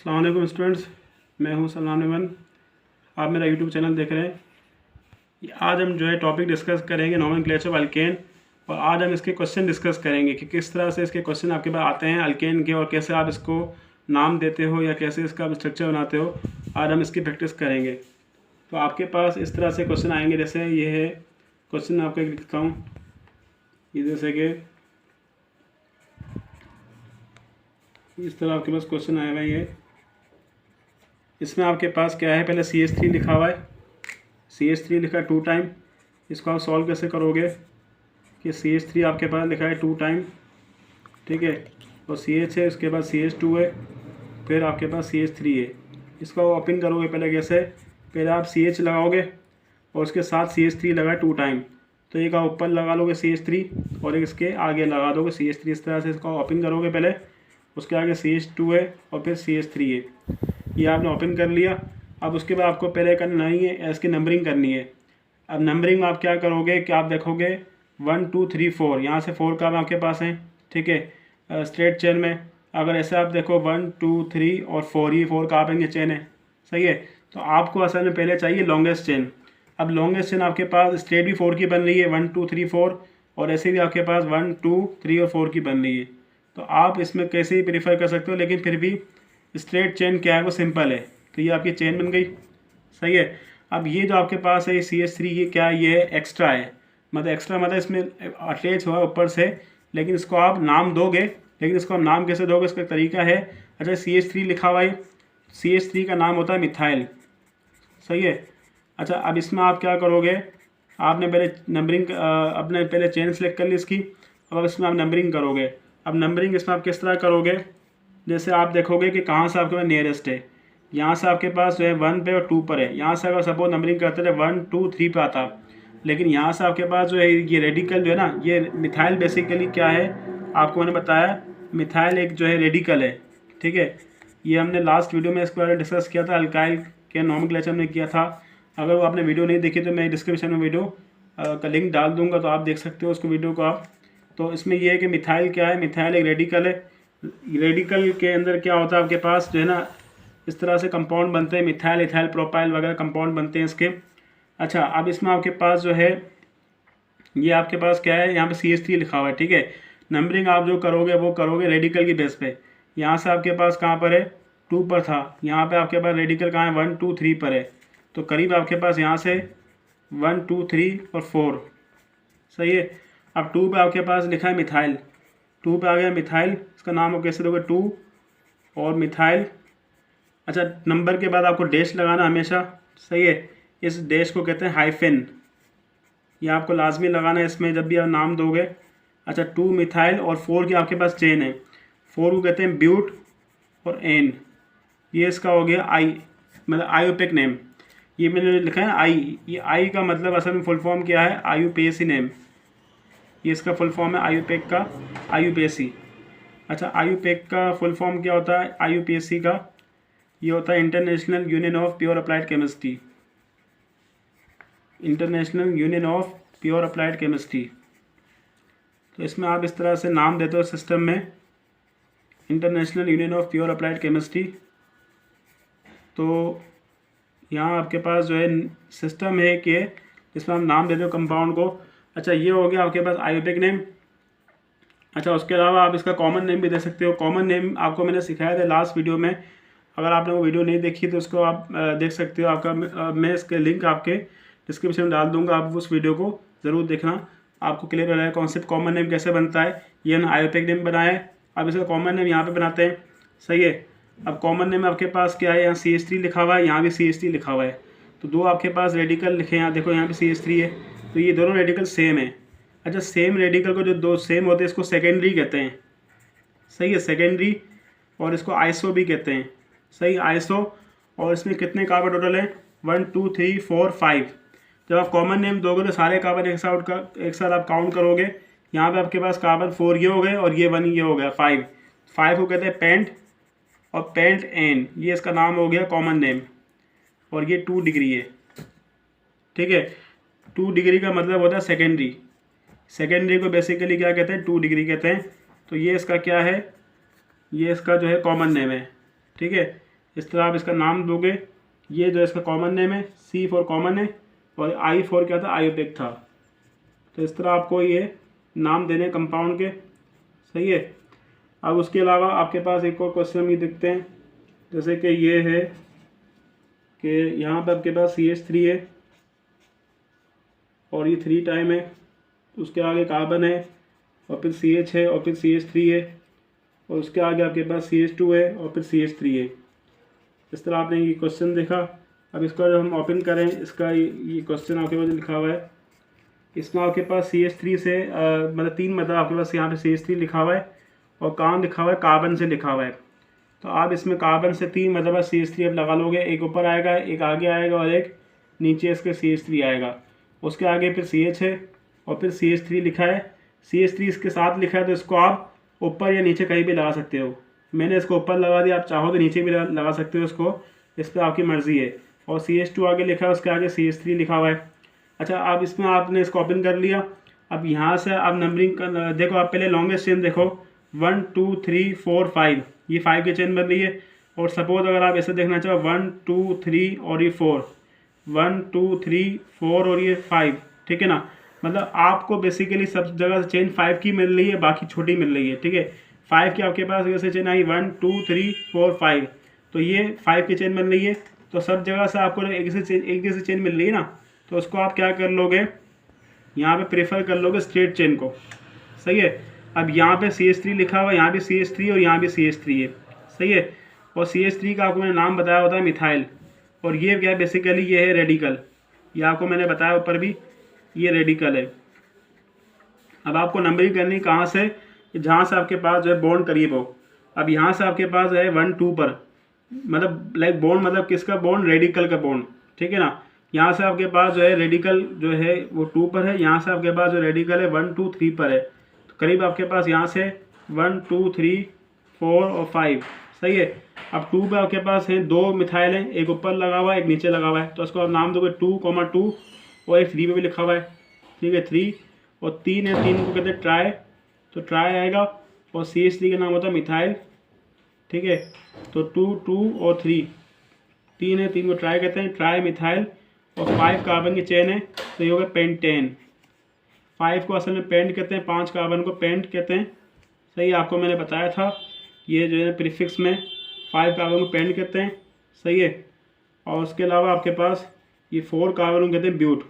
अस्सलाम वालेकुम स्टूडेंट्स, मैं हूं सलमान इमन। आप मेरा यूट्यूब चैनल देख रहे हैं। आज हम जो है टॉपिक डिस्कस करेंगे नोमेनक्लेचर ऑफ अल्केन, और आज हम इसके क्वेश्चन डिस्कस करेंगे कि किस तरह से इसके क्वेश्चन आपके पास आते हैं अल्केन के, और कैसे आप इसको नाम देते हो या कैसे इसका स्ट्रक्चर बनाते हो। आज हम इसकी प्रैक्टिस करेंगे। तो आपके पास इस तरह से क्वेश्चन आएंगे, जैसे ये है क्वेश्चन, आपको लिखता हूँ ये, जैसे कि इस तरह आपके पास क्वेश्चन आया हुआ है। ये इसमें आपके पास क्या है, पहले CH3 लिखा हुआ है, CH3 लिखा है 2 टाइम। इसको आप सॉल्व कैसे करोगे कि CH3 आपके पास लिखा है 2 टाइम, ठीक है, और CH है, उसके बाद CH2 है, फिर आपके पास CH3 है। इसको ओपन करोगे पहले कैसे, पहले आप CH लगाओगे और उसके साथ CH3 लगा 2 टाइम, तो एक आप ऊपर लगा लोगे CH3 और एक इसके आगे लगा दोगे CH3। इस तरह से इसको ओपन करोगे पहले, उसके आगे CH2 है और फिर CH3 है। ये आपने ओपन कर लिया। अब उसके बाद आपको पहले करना नहीं है, इसकी नंबरिंग करनी है। अब नंबरिंग में आप क्या करोगे कि आप देखोगे 1 2 3 4, यहाँ से 4 का आपके पास है, ठीक है, स्ट्रेट चेन में। अगर ऐसे आप देखो 1 2 3 और 4, ये 4 का आप चेन है, सही है। तो आपको असल में पहले चाहिए लॉन्गेस्ट चेन। अब लॉन्गेस्ट चेन आपके पास स्ट्रेट भी 4 की बन रही है, 1 2 3 4, और ऐसे भी आपके पास 1 2 3 और 4 की बन रही है। तो आप इसमें कैसे ही प्रीफर कर सकते हो, लेकिन फिर भी स्ट्रेट चेन क्या है, वो सिंपल है। तो ये आपकी चेन बन गई, सही है। अब ये जो आपके पास है CH3, ये क्या है, ये एक्स्ट्रा है। मतलब एक्स्ट्रा मतलब इसमें अटैच हुआ है ऊपर से, लेकिन इसको आप नाम दोगे। लेकिन इसको आप नाम कैसे दोगे, इसका तरीका है। अच्छा, CH3 लिखा हुआ है, CH3 का नाम होता है मिथाइल, सही है। अच्छा, अब इसमें आप क्या करोगे, आपने पहले नंबरिंग अपने पहले चेन सेलेक्ट कर ली इसकी। अब इसमें आप नंबरिंग करोगे। अब नंबरिंग इसमें आप किस तरह करोगे, जैसे आप देखोगे कि कहाँ से आपके पास नियरेस्ट है। यहाँ से आपके पास जो है 1 पे और 2 पर है। यहाँ से अगर सपोज नंबरिंग करते थे 1 2 3 पे आता, लेकिन यहाँ से आपके पास जो है ये रेडिकल जो है ना, ये मिथाइल बेसिकली क्या है, आपको मैंने बताया मिथाइल एक जो है रेडिकल है, ठीक है। ये हमने लास्ट वीडियो में इसके बारे में डिस्कस किया था, अल्काइल के नोमेनक्लेचर में किया था। अगर वो आपने वीडियो नहीं देखी तो मैं डिस्क्रिप्शन में वीडियो का लिंक डाल दूँगा, तो आप देख सकते हो उसको वीडियो को आप। तो इसमें यह है कि मिथाइल क्या है, मिथाइल एक रेडिकल है। रेडिकल के अंदर क्या होता है, आपके पास जो है ना इस तरह से कंपाउंड बनते हैं, मिथाइल इथाइल प्रोपाइल वगैरह कंपाउंड बनते हैं इसके। अच्छा, अब इसमें आपके पास जो है ये आपके पास क्या है, यहाँ पे CH3 लिखा हुआ है, ठीक है। नंबरिंग आप जो करोगे वो करोगे रेडिकल की बेस पे। यहाँ से आपके पास कहाँ पर है, 2 पर था, यहाँ पे आपके पास रेडिकल कहाँ है, 1 2 3 पर है। तो करीब आपके पास यहाँ से 1 2 3 और 4, सही है। अब 2 पे आपके पास लिखा है मिथाइल, 2 पे आ गया मिथाइल, इसका नाम आप कैसे दोगे, 2 और मिथाइल। अच्छा, नंबर के बाद आपको डैश लगाना हमेशा, सही है। इस डैश को कहते हैं हाइफन, ये आपको लाजमी लगाना है इसमें जब भी आप नाम दोगे। अच्छा, 2 मिथाइल और 4 की आपके पास चेन है, 4 को कहते हैं ब्यूट और एन। ये इसका हो गया आई, मतलब आईयूपेक नेम। ये मैंने लिखा है आई, ये आई का मतलब असल में फुल फॉर्म क्या है, आईयूपेसी नेम। ये इसका फुल फॉर्म है आईयूपेक का, आईयूपेसी। अच्छा, आईयूपेक का फुल फॉर्म क्या होता है, आईयूपीएससी का ये होता है international union of pure applied chemistry, international union of pure applied chemistry. तो इसमें आप इस तरह से नाम देते हो सिस्टम में, international union of pure applied chemistry. तो यहाँ आपके पास जो है सिस्टम है कि जिसमें आप नाम देते हो कंपाउंड को। अच्छा, ये हो गया आपके पास आईयूपेक नेम। अच्छा, उसके अलावा आप इसका कॉमन नेम भी दे सकते हो। कॉमन नेम आपको मैंने सिखाया था लास्ट वीडियो में, अगर आपने वो वीडियो नहीं देखी तो उसको आप देख सकते हो। आपका मैं इसके लिंक आपके डिस्क्रिप्शन में डाल दूंगा, आप उस वीडियो को ज़रूर देखना, आपको क्लियर हो जाएगा कॉन्सेप्ट कॉमन नेम कैसे बनता है। ये हमने आईयूपेक नेम बनाया है, अब इसका कॉमन नेम यहाँ पर बनाते हैं, सही है। अब कॉमन नेम आपके पास क्या है, यहाँ CH3 लिखा हुआ है, यहाँ भी CH3 लिखा हुआ है। तो 2 आपके पास रेडिकल लिखे हैं, यहाँ देखो यहाँ पे CH3 है, तो ये दोनों रेडिकल सेम है। अच्छा, सेम रेडिकल को जो 2 सेम होते हैं इसको सेकेंडरी कहते हैं, सही है, सेकेंडरी। और इसको आइसो भी कहते हैं, सही, आइसो। और इसमें कितने कार्बन टोटल है, 1 2 3 4 5। जब आप कॉमन नेम दोगे तो सारे कार्बन एक साथ आप काउंट करोगे। यहाँ पे आपके पास कार्बन 4 ये हो गए और ये 1 ये हो गया 5। 5 को कहते हैं पेंट और पेंट एन, ये इसका नाम हो गया कॉमन नेम। और ये 2 डिग्री है, ठीक है। 2 डिग्री का मतलब होता है सेकेंडरी। सेकेंडरी को बेसिकली क्या कहते हैं, 2 डिग्री कहते हैं। तो ये इसका क्या है, ये इसका जो है कॉमन नेम है, ठीक है। इस तरह आप इसका नाम दोगे। ये जो इसका कॉमन नेम है, C फॉर कॉमन है, और I फॉर क्या था, आयोपिक था। तो इस तरह आपको ये नाम देने कंपाउंड के, सही है। अब उसके अलावा आपके पास एक और क्वेश्चन भी देखते हैं, जैसे कि ये है कि यहाँ पर आपके पास CH3 है और ये 3 टाइम है, उसके आगे कार्बन है और फिर CH है और फिर CH3 है, और उसके आगे आपके पास CH2 है और फिर CH3 है। इस तरह आपने ये क्वेश्चन देखा। अब इसका जो हम ओपन करें, इसका ये क्वेश्चन आपके पास लिखा हुआ है, इसमें आपके पास CH3 से मतलब 3 मतलब आपके पास यहाँ पे CH3 लिखा हुआ है और कहाँ लिखा हुआ है, कार्बन से लिखा हुआ है। तो आप इसमें कार्बन से 3 मतलब CH3 अब लगा लोगे, एक ऊपर आएगा, एक आगे आएगा और एक नीचे इसके CH3 आएगा। उसके आगे फिर CH है और फिर CH3 लिखा है, CH3 इसके साथ लिखा है, तो इसको आप ऊपर या नीचे कहीं भी लगा सकते हो। मैंने इसको ऊपर लगा दिया, आप चाहो तो नीचे भी लगा सकते हो इसको, इस पर आपकी मर्ज़ी है। और CH2 आगे लिखा है, उसके आगे CH3 लिखा हुआ है। अच्छा, अब इसमें आपने इसको ओपन कर लिया। अब यहाँ से आप नंबरिंग कर देखो, आप पहले लॉन्गेस्ट चेन देखो, 1 2 3 4 5, ये 5 की चेन बन रही है। और सपोज अगर आप ऐसे देखना चाहो 1 2 3 और ये 4, 1 2 3 4 और ये 5, ठीक है ना। मतलब आपको बेसिकली सब जगह से चेन 5 की मिल रही है, बाकी छोटी मिल रही है, ठीक है। 5 की आपके पास जैसे चेन आई 1 2 3 4 5, तो ये 5 की चेन मिल रही है। तो सब जगह से आपको एक जैसी चेन मिल रही है ना, तो उसको आप क्या कर लोगे, यहाँ पे प्रेफर कर लोगे स्ट्रेट चेन को, सही है। अब यहाँ पे CH3 लिखा हुआ है, यहाँ भी CH3 और यहाँ भी CH3 है, सही है। और CH3 का आपको मैंने नाम बताया होता है मिथाइल, और ये क्या है बेसिकली, ये है रेडिकल, ये आपको मैंने बताया ऊपर भी, ये रेडिकल है। अब आपको नंबरिंग करनी कहाँ से, जहाँ से आपके पास जो है बॉन्ड करीब हो। अब यहाँ से आपके पास है 1 2 पर, मतलब लाइक बॉन्ड मतलब किसका बॉन्ड, रेडिकल का बॉन्ड, ठीक है ना। यहाँ से आपके पास जो है रेडिकल जो है वो 2 पर है, यहाँ से आपके पास जो रेडिकल है 1 2 3 पर है। तो करीब आपके पास यहाँ से 1 2 3 4 और 5, सही है। अब 2 पे आपके पास है 2 मिथाइल हैं, एक ऊपर लगा हुआ है, एक नीचे लगा हुआ है, तो उसको आप नाम दोगे 2,2, और एक 3 पे भी लिखा हुआ है, ठीक है 3, और 3 है, 3 को कहते हैं ट्राई, तो ट्राई आएगा। और CH3 का नाम होता है मिथाइल, ठीक है। तो 2 2 और 3, 3 है, 3 को ट्राई कहते हैं, ट्राई मिथाइल, और 5 कार्बन की चेन है, तो ये होगा पेंटेन। 5 को असल में पेंट कहते हैं, 5 कार्बन को पेंट कहते हैं, सही। आपको मैंने बताया था ये जो है प्रीफिक्स में 5 कार्बन को पेंट कहते हैं, सही है। और उसके अलावा आपके पास ये 4 कार्बन को कहते हैं ब्यूट,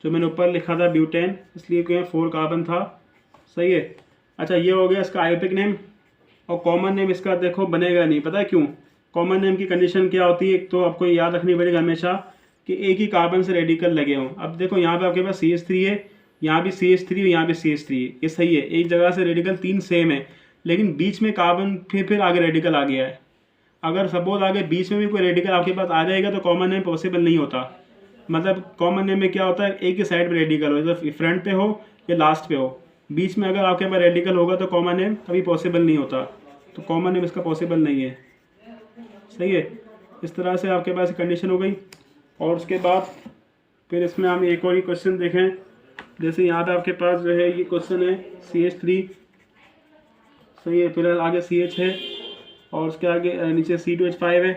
जो मैंने ऊपर लिखा था ब्यूटेन, इसलिए क्यों 4 कार्बन था, सही है। अच्छा, ये हो गया इसका आयोपिक नेम। और कॉमन नेम इसका देखो बनेगा नहीं, पता है क्यों। कॉमन नेम की कंडीशन क्या होती है, एक तो आपको याद रखनी पड़ेगी हमेशा कि एक ही कार्बन से रेडिकल लगे हों। अब देखो यहाँ पे आपके पास CH3 है, यहाँ भी CH3 और यहाँ भी CH3 है, ये सही है। एक जगह से रेडिकल 3 सेम है, लेकिन बीच में कार्बन फिर आगे रेडिकल आ गया है। अगर सपोज आगे बीच में भी कोई रेडिकल आपके पास आ जाएगा तो कॉमन नेम पॉसिबल नहीं होता। मतलब कॉमन नेम में क्या होता है, एक ही साइड पे रेडिकल हो, जैसे फ्रंट पे हो या लास्ट पे हो, बीच में अगर आपके पास रेडिकल होगा तो कॉमन नेम कभी पॉसिबल नहीं होता। तो कॉमन नेम इसका पॉसिबल नहीं है, सही है। इस तरह से आपके पास कंडीशन हो गई। और उसके बाद फिर इसमें हम एक और ही क्वेश्चन देखें, जैसे यहाँ पे आपके पास जो है ये क्वेश्चन है CH3, सही है। फिर आगे CH है और उसके आगे नीचे C2H5 है,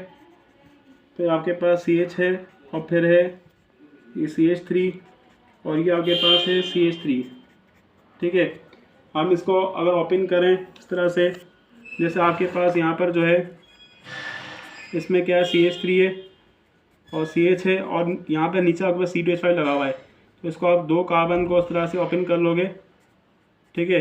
फिर आपके पास CH है और फिर है ये CH3 और ये आपके पास है CH3, ठीक है। हम इसको अगर ओपन करें इस तरह से, जैसे आपके पास यहाँ पर जो है इसमें क्या है CH3 है और CH है, और यहाँ पे नीचे आपके पास C2H5 लगा हुआ है। तो इसको आप 2 कार्बन को इस तरह से ओपन कर लोगे, ठीक है।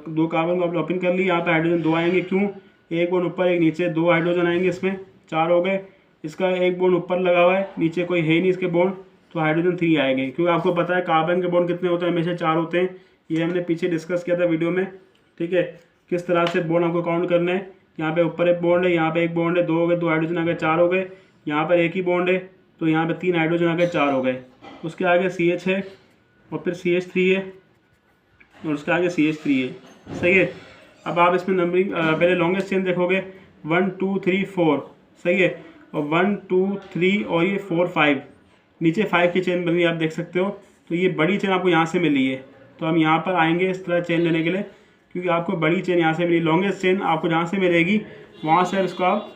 2 कार्बन को आप ओपन कर ली, यहाँ पे हाइड्रोजन 2 आएंगे, क्यों, एक बॉन्ड ऊपर एक नीचे, 2 हाइड्रोजन आएंगे, इसमें 4 हो गए। इसका एक बॉन्ड ऊपर लगा हुआ है, नीचे कोई है नहीं इसके बॉन्ड, तो हाइड्रोजन 3 आएंगे, क्योंकि आपको पता है कार्बन के बॉन्ड कितने होते हैं, हमेशा 4 होते हैं। ये हमने पीछे डिस्कस किया था वीडियो में, ठीक है, किस तरह से बॉन्ड आपको काउंट करना है। यहाँ पे ऊपर एक बॉन्ड है, यहाँ पे एक बॉन्ड है, 2 हो गए, 2 हाइड्रोजन आ गए, 4 हो गए। यहाँ पर एक ही बॉन्ड है, तो यहाँ पे 3 हाइड्रोजन आ गए, 4 हो गए। उसके आगे CH है और फिर CH3 है और उसके आगे CH3 है, सही है। अब आप इसमें नंबरिंग पहले लॉन्गेस्ट चेन देखोगे 1 2 3 4, सही है। और 1 2 3 और ये 4 5, नीचे 5 की चेन बनी आप देख सकते हो। तो ये बड़ी चेन आपको यहाँ से मिली है, तो हम यहाँ पर आएंगे इस तरह चेन लेने के लिए, क्योंकि आपको बड़ी चेन यहाँ से मिली। लॉन्गेस्ट चेन आपको जहाँ से मिलेगी वहाँ से इसको आप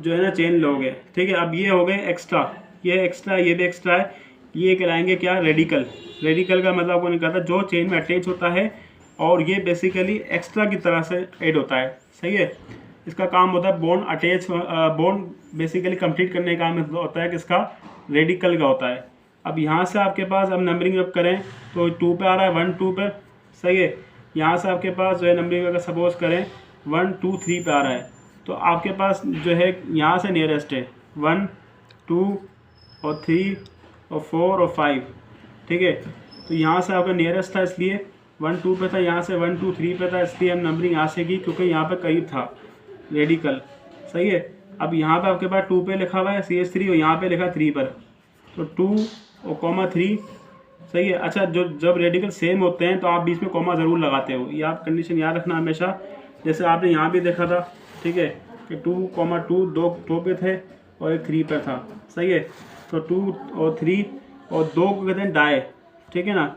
जो है ना चेन लोगे, ठीक है। अब ये हो गए एक्स्ट्रा, ये एक्स्ट्रा, ये भी एक्स्ट्रा है, ये कहलाएंगे क्या, रेडिकल। रेडिकल का मतलब आपको नहीं कहता जो चेन में अटैच होता है और ये बेसिकली एक्स्ट्रा की तरह से ऐड होता है, सही है। इसका काम होता है bond attach, bond basically complete करने का काम होता है किसका, रेडिकल का होता है। अब यहाँ से आपके पास अब नंबरिंग जब करें तो 2 पे आ रहा है, 1 2 पर, सही है। यहाँ से आपके पास जो है नंबरिंग अगर सपोज करें 1 2 3 पे आ रहा है, तो आपके पास जो है यहाँ से नियरेस्ट है 1 2 और 3 और 4 और 5, ठीक है। तो यहाँ से आपका नियरेस्ट था इसलिए 1 2 पे था, यहाँ से 1 2 3 पे था, इसलिए हम नंबरिंग यहाँ से की क्योंकि यहाँ पे करीब था रेडिकल, सही है। अब यहाँ पे आपके पास 2 पे लिखा हुआ है CH3 और यहाँ पे लिखा 3 पर, तो 2 और कॉमा 3, सही है। अच्छा, जो जब रेडिकल सेम होते हैं तो आप बीच में कॉमा ज़रूर लगाते हो, ये आप कंडीशन याद रखना हमेशा। जैसे आपने यहाँ भी देखा था, ठीक है, कि 2,2 दो पे थे और एक 3 पर था, सही है। तो 2 और 3 और 2 को कहते हैं डाई, ठीक है ना।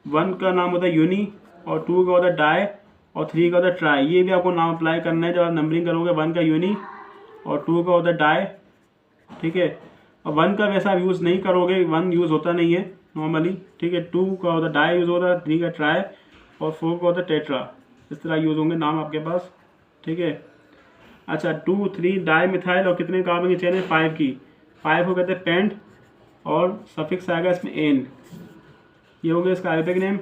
1 का नाम होता है यूनी और 2 का होता है डाई और 3 का होता है ट्राई। ये भी आपको नाम अप्लाई करना है जब आप नंबरिंग करोगे। 1 का यूनी और 2 का होता है डाई, ठीक है। और 1 का वैसा आप यूज़ नहीं करोगे, 1 यूज़ होता नहीं है नॉर्मली, ठीक है। 2 का होता है डाई यूज़ होता है, 3 का ट्राई और 4 का होता है टेट्रा। इस तरह यूज़ होंगे नाम आपके पास, ठीक है। अच्छा, 2 3 डाई मिथाइल और कितने कार्बन की चेन है, 5 की। 5 को कहते हैं पेंट और सफिक्स आएगा इसमें एन, ये हो गया इसका अरेबिक नेम,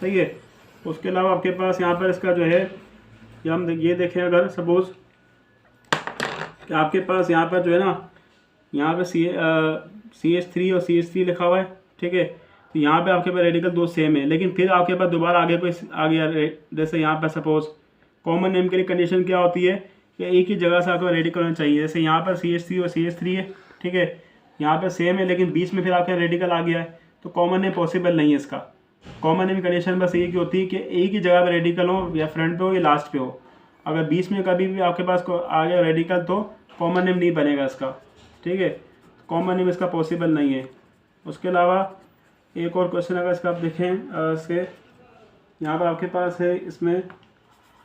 सही है। उसके अलावा आपके पास यहाँ पर इसका जो है, या हम ये देखें अगर सपोज कि आपके पास यहाँ पर जो है ना, यहाँ पे CH3 और CH3 लिखा हुआ है, ठीक है। तो यहाँ पे आपके पास रेडिकल 2 सेम है, लेकिन फिर आपके पास दोबारा आगे कोई आ गया, जैसे यहाँ पर सपोज कॉमन नेम के लिए कंडीशन क्या होती है कि एक ही जगह से आपको रेडिकल होना चाहिए। जैसे यहाँ पर CH3 और CH3 है, ठीक है, यहाँ पर सेम है लेकिन बीच में फिर आपका रेडिकल आ गया है, तो कॉमन नेम पॉसिबल नहीं है इसका। कॉमन नेम कंडीशन बस ये की होती है कि एक ही जगह पर रेडिकल हो, या फ्रंट पे हो या लास्ट पे हो। अगर बीच में कभी भी आपके पास आ गया रेडिकल तो कॉमन नेम नहीं बनेगा इसका, ठीक है। कॉमन नेम इसका पॉसिबल नहीं है। उसके अलावा एक और क्वेश्चन अगर इसका आप देखें, इसके यहाँ पर आपके पास है इसमें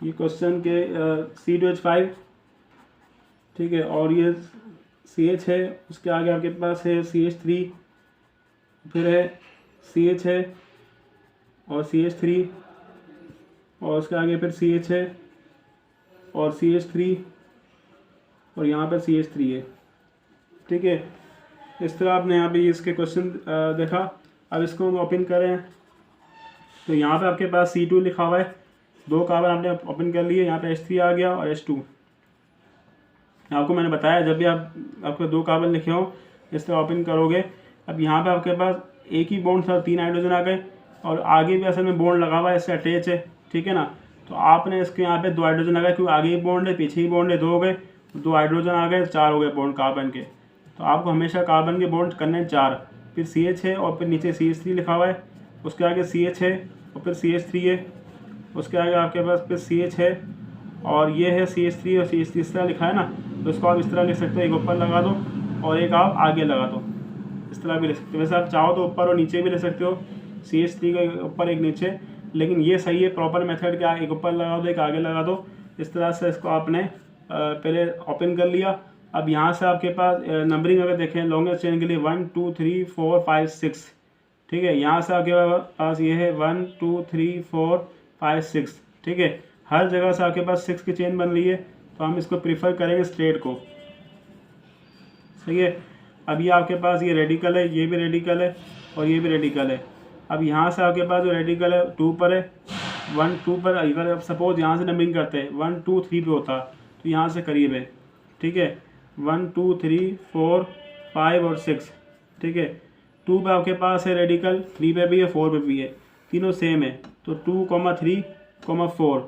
ये क्वेश्चन के C2H5, ठीक है, और ये CH है, उसके आगे आपके पास है CH3, फिर है CH है और CH3 और उसके आगे फिर CH है और CH3 और यहाँ पर CH3 है, ठीक है। इस तरह आपने यहाँ पे इसके क्वेश्चन देखा। अब इसको हम ओपन करें तो यहाँ पे आपके पास C2 लिखा हुआ है, 2 कार्बन आपने ओपन कर लिए, यहाँ पे H3 आ गया और H2। आपको मैंने बताया जब भी आपके 2 कार्बन लिखे हो इस तरह ओपन करोगे। अब यहाँ पे आपके पास एक ही बॉन्ड था, 3 हाइड्रोजन आ गए और आगे भी असल में बॉन्ड लगा हुआ है, इससे अटैच है, ठीक है ना। तो आपने इसके यहाँ पे 2 हाइड्रोजन आ गए, क्योंकि आगे ही बॉन्ड है पीछे ही बॉन्ड है, 2 हो गए, 2 हाइड्रोजन आ गए, 4 हो गए बॉन्ड कार्बन के। तो आपको हमेशा कार्बन के बॉन्ड करने 4, फिर CH है और फिर नीचे CH3 लिखा हुआ है, उसके आगे CH है और फिर CH3 है, उसके आगे आपके पास फिर CH है और ये है CH3 और CH3 इस तरह लिखा है ना। तो इसको आप इस तरह लिख सकते हो, एक ऊपर लगा दो और एक आप आगे लगा दो, इस तरह भी लिख सकते हो। वैसे आप चाहो तो ऊपर और नीचे भी लिख सकते हो, CH3 का ऊपर एक नीचे, लेकिन ये सही है प्रॉपर मेथड, क्या एक ऊपर लगा दो एक आगे लगा दो। इस तरह से इसको आपने पहले ओपन कर लिया। अब यहाँ से आपके पास नंबरिंग अगर देखें लॉन्गेस्ट चेन के लिए 1 2 3 4 5 6, ठीक है। यहाँ से आपके पास ये है 1 2 3 4 5 6, ठीक है। हर जगह से आपके पास 6 की चेन बन रही है, तो हम इसको प्रीफर करेंगे स्ट्रेट को, सही है। अब ये आपके पास ये रेडिकल है, ये भी रेडिकल है और ये भी रेडिकल है। अब यहाँ से आपके पास जो रेडिकल है 2 पर है, 1 2 पर, अगर आप सपोज यहाँ से नंबरिंग करते हैं 1 2 3 पे होता तो यहाँ से करीब है, ठीक है। 1 2 3 4 5 और 6, ठीक है। 2 पे आपके पास है रेडिकल, 3 पे भी है, 4 पे भी है, तीनों सेम है। तो 2 3 4,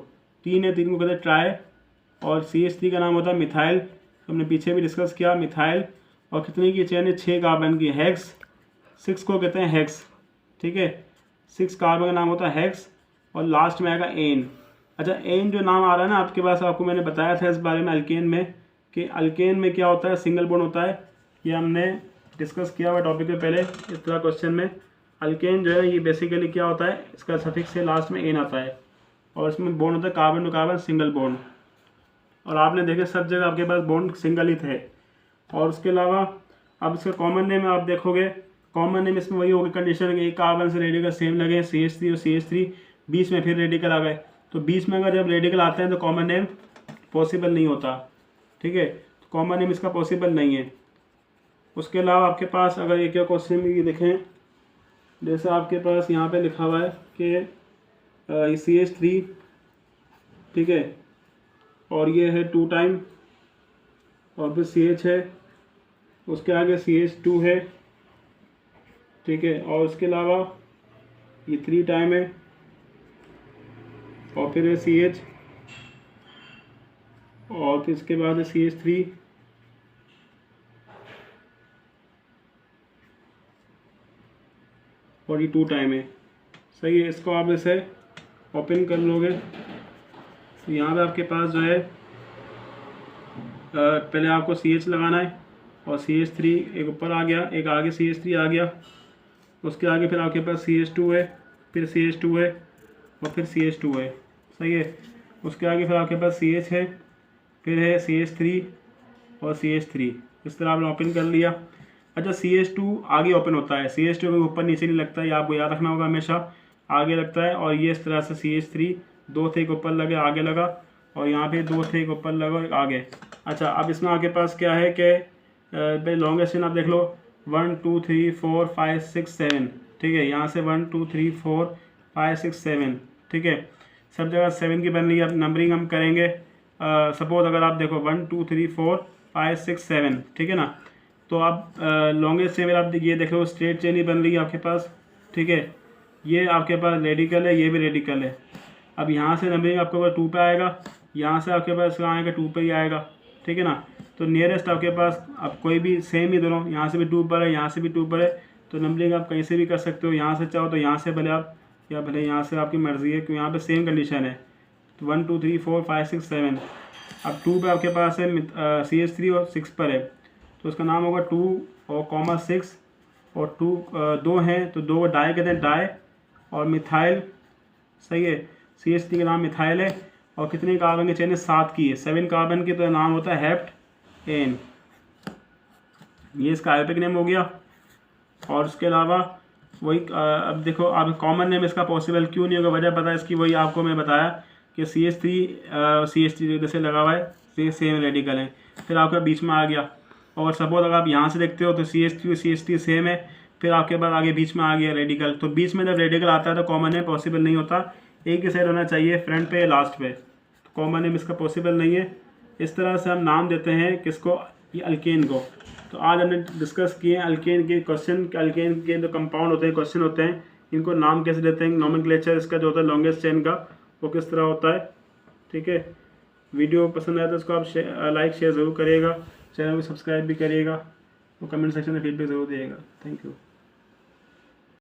3 है, 3 को कहते हैं ट्राई और CH3 का नाम होता है मिथाइल, हमने पीछे भी डिस्कस किया मिथाइल। और कितने की चेन है, 6 कार्बन की, हेक्स, 6 को कहते हैं हेक्स, ठीक है। 6 कार्बन का नाम होता है हेक्स और लास्ट में आएगा एन। अच्छा, एन जो नाम आ रहा है ना आपके पास, आपको मैंने बताया था इस बारे में अल्केन में, कि अल्केन में क्या होता है, सिंगल बॉन्ड होता है। ये हमने डिस्कस किया हुआ टॉपिक में पहले इस तरह क्वेश्चन में। अल्केन जो है ये बेसिकली क्या होता है, इसका सफिक्स से लास्ट में एन आता है और इसमें बॉन्ड होता है carbon to carbon single bond. और आपने देखे सब जगह आपके पास बॉन्ड सिंगल ही थे, और उसके अलावा अब इसका कॉमन नेम आप देखोगे, कॉमन नेम इसमें वही होगी कंडीशन कि एक कार्बन से रेडिकल सेम लगे, CH3 और CH3 बीच में फिर रेडिकल आ गए, तो बीच में अगर जब रेडिकल आते हैं तो कॉमन नेम पॉसिबल नहीं होता, ठीक है, तो कॉमन नेम इसका पॉसिबल नहीं है। उसके अलावा आपके पास अगर एक क्वेश्चन भी देखें, जैसे आपके पास यहाँ पे लिखा हुआ है कि CH3, ठीक है, और ये है 2 टाइम और फिर CH है, उसके आगे CH2 है, ठीक है, और उसके अलावा ये 3 टाइम है और फिर है CH और फिर इसके बाद है CH3 और ये 2 टाइम है। सही है, इसको आप इसे ओपन कर लोगे तो यहाँ पे आपके पास जो है पहले आपको CH लगाना है और CH3 एक ऊपर आ गया, एक आगे CH3 आ गया, उसके आगे फिर आपके पास CH2 है, फिर CH2 है और फिर CH2 है। सही है, उसके आगे फिर आपके पास CH है, फिर है CH3 और CH3। इस तरह आपने ओपन कर लिया। अच्छा, CH2 आगे ओपन होता है, CH2 के ऊपर नीचे नहीं लगता है, ये आपको याद रखना होगा, हमेशा आगे लगता है। और ये इस तरह से CH3 2 थे, एक ऊपर लगे आगे लगा, और यहाँ पे 2 थे, एक ऊपर लगा एक आगे। अच्छा, अब इसमें आपके पास क्या है कि लॉन्गेस्ट चेन आप देख लो, 1 2 3 4 5 6 7, ठीक है, यहाँ से 1 2 3 4 5 6 7, ठीक है, सब जगह 7 की बन रही है। अब नंबरिंग हम करेंगे, सपोज अगर आप देखो 1 2 3 4 5 6 7, ठीक है ना, तो आप लॉन्गेस्ट चेन आप ये देख लो, स्ट्रेट चेन ही बन रही है आपके पास, ठीक है, ये आपके पास रेडिकल है, ये भी रेडिकल है। अब यहाँ से नंबरिंग आपके पास 2 पे आएगा, यहाँ से आपके पास कहाँ आएगा, 2 पे ही आएगा, ठीक है ना। तो नियरेस्ट आपके पास अब कोई भी सेम ही दोनों, यहाँ से भी 2 पर है, यहाँ से भी 2 पर है, तो नंबरिंग आप कहीं से भी कर सकते हो, यहाँ से चाहो तो यहाँ से भले आप, या भले यहाँ से, आपकी मर्ज़ी है, क्योंकि यहाँ पे सेम कंडीशन है। तो 1 2 3 4 5 6 7, अब 2 पे आपके पास है CH3 और 6 पर है, तो उसका नाम होगा 2 और कॉमा 6 और 2 2 हैं तो 2 को डाई कहते हैं, डाई और मिथाइल। सही है, CH3 का नाम मिथाइल है और कितने कार्बन की चेन है, 7 की है, 7 कार्बन की, तो नाम होता है हेप्टेन। ये इसका आयोटिक नेम हो गया। और उसके अलावा वही अब देखो, आप कॉमन नेम इसका पॉसिबल क्यों नहीं होगा, वजह पता है इसकी, वही आपको मैं बताया कि CH3 जैसे लगा हुआ है, सेम रेडिकल है, फिर आपका बीच में आ गया। और सपोज अगर आप यहाँ से देखते हो तो CH3 और CH3 सेम है, फिर आपके पास आगे बीच में आ गया रेडिकल, तो बीच में जब रेडिकल आता है तो कॉमन नेम पॉसिबल नहीं होता, एक ही साइड होना चाहिए, फ्रंट पे या लास्ट पे, तो कॉमन नेम इसका पॉसिबल नहीं है। इस तरह से हम नाम देते हैं किसको, ये अल्केन को। तो आज हमने डिस्कस किए अल्केन के क्वेश्चन, अल्केन के जो कंपाउंड होते हैं, क्वेश्चन होते हैं, इनको नाम कैसे देते हैं, नोमेनक्लेचर इसका जो होता है लॉन्गेस्ट चेन का वो किस तरह होता है, ठीक है। वीडियो पसंद आया तो इसको आप लाइक शेयर ज़रूर करिएगा, चैनल को सब्सक्राइब भी करिएगा और कमेंट सेक्शन में फीडबैक ज़रूर दिएगा। Thank you.